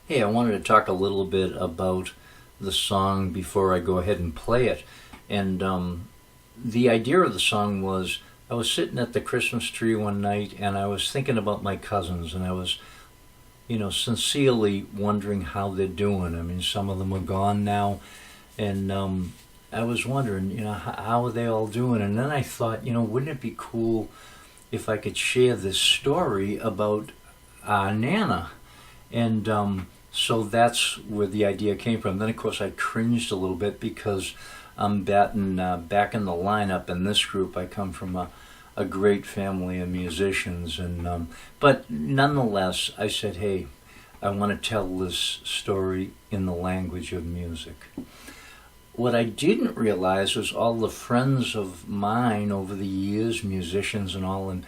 Hey, I wanted to talk a little bit about the song before I go ahead and play it. And the idea of the song was I was sitting at the Christmas tree one night and I was thinking about my cousins and I was, sincerely wondering how they're doing. I mean, some of them are gone now. And I was wondering, how are they all doing? And then I thought, wouldn't it be cool if I could share this story about Nana? And so that's where the idea came from. Then, of course, I cringed a little bit because I'm back in the lineup in this group. I come from a great family of musicians, and but nonetheless, I said, "Hey, I want to tell this story in the language of music." What I didn't realize was all the friends of mine over the years, musicians and all, and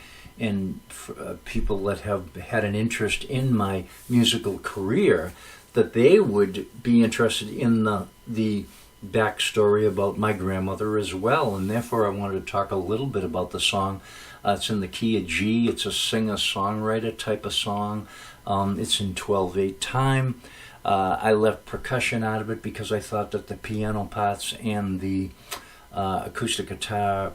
people that have had an interest in my musical career, that they would be interested in the backstory about my grandmother as well, and therefore I wanted to talk a little bit about the song. It's in the key of G. It's a singer-songwriter type of song. It's in 12/8 time. I left percussion out of it because I thought that the piano parts and the acoustic guitar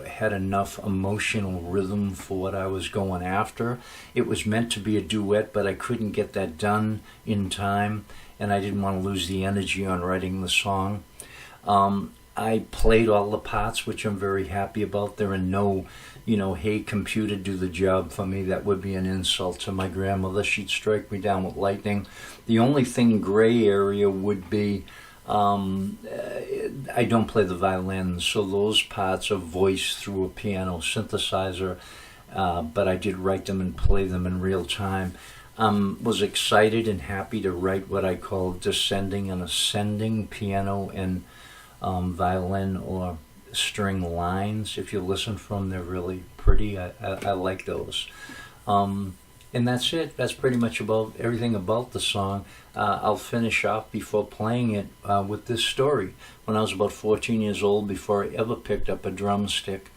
had enough emotional rhythm for what I was going after. It was meant to be a duet, but I couldn't get that done in time, and I didn't want to lose the energy on writing the song. I played all the parts, which I'm very happy about. There are no, hey, computer, do the job for me. That would be an insult to my grandmother. She'd strike me down with lightning. The only thing gray area would be I don't play the violin, so those parts are voiced through a piano synthesizer, but I did write them and play them in real time. Was excited and happy to write what I call descending and ascending piano and violin or string lines. If you listen for them, they're really pretty. I like those. And that's it. That's pretty much about everything about the song. I'll finish off before playing it with this story. When I was about 14 years old, before I ever picked up a drumstick,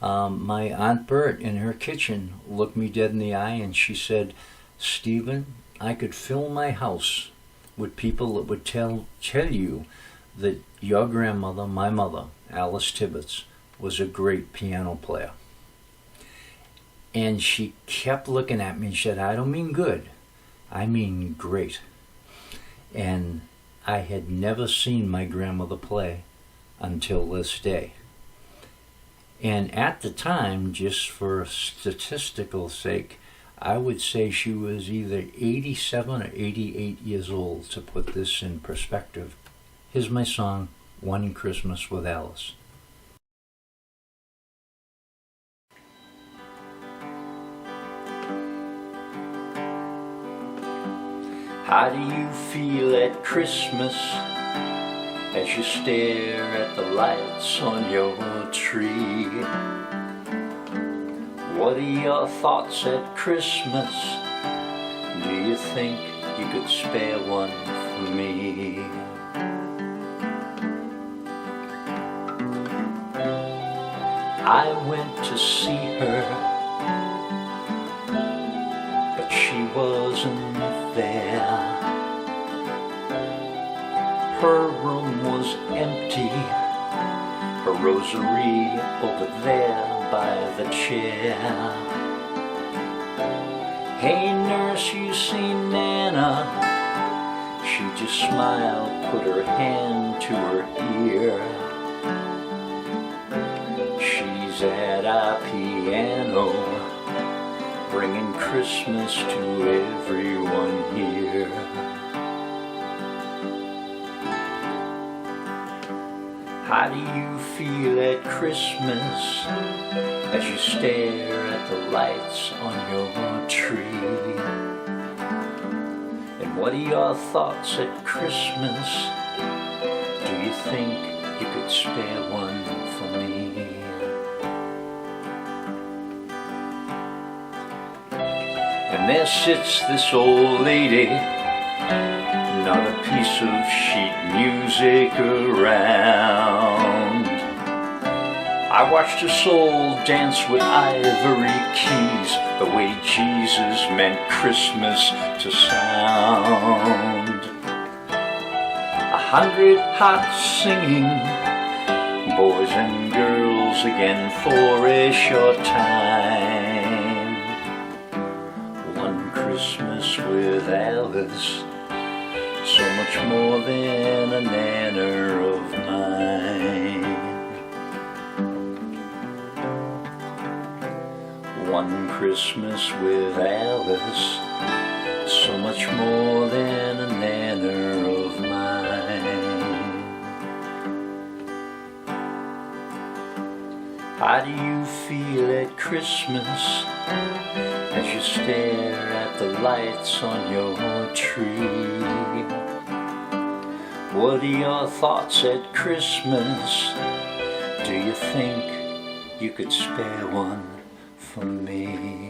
my Aunt Bert in her kitchen looked me dead in the eye and she said, "Stephen, I could fill my house with people that would tell you that your grandmother, my mother, Alice Tibbetts, was a great piano player." And she kept looking at me and said, "I don't mean good, I mean great." And I had never seen my grandmother play until this day. And at the time, just for statistical sake, I would say she was either 87 or 88 years old, to put this in perspective. Here's my song, One Christmas with Alice. How do you feel at Christmas as you stare at the lights on your tree? What are your thoughts at Christmas? Do you think you could spare one for me? I went to see her, but she wasn't there. Her room was empty, her rosary over there by the chair. "Hey nurse, you seen Nana?" She just smiled, put her hand to her ear. "She's at our piano, bringing Christmas to everyone here." How do you feel at Christmas as you stare at the lights on your tree? And what are your thoughts at Christmas? Do you think you could spare one for me? And there sits this old lady, not a piece of sheet music around. I watched her soul dance with ivory keys, the way Jesus meant Christmas to sound. 100 hearts singing, boys and girls again for a short time. One Christmas with Alice, so much more than a nanner of mine. One Christmas with Alice, so much more than a nanner of mine. How do you feel at Christmas as you stare at the lights on your tree? What are your thoughts at Christmas? Do you think you could spare one for me?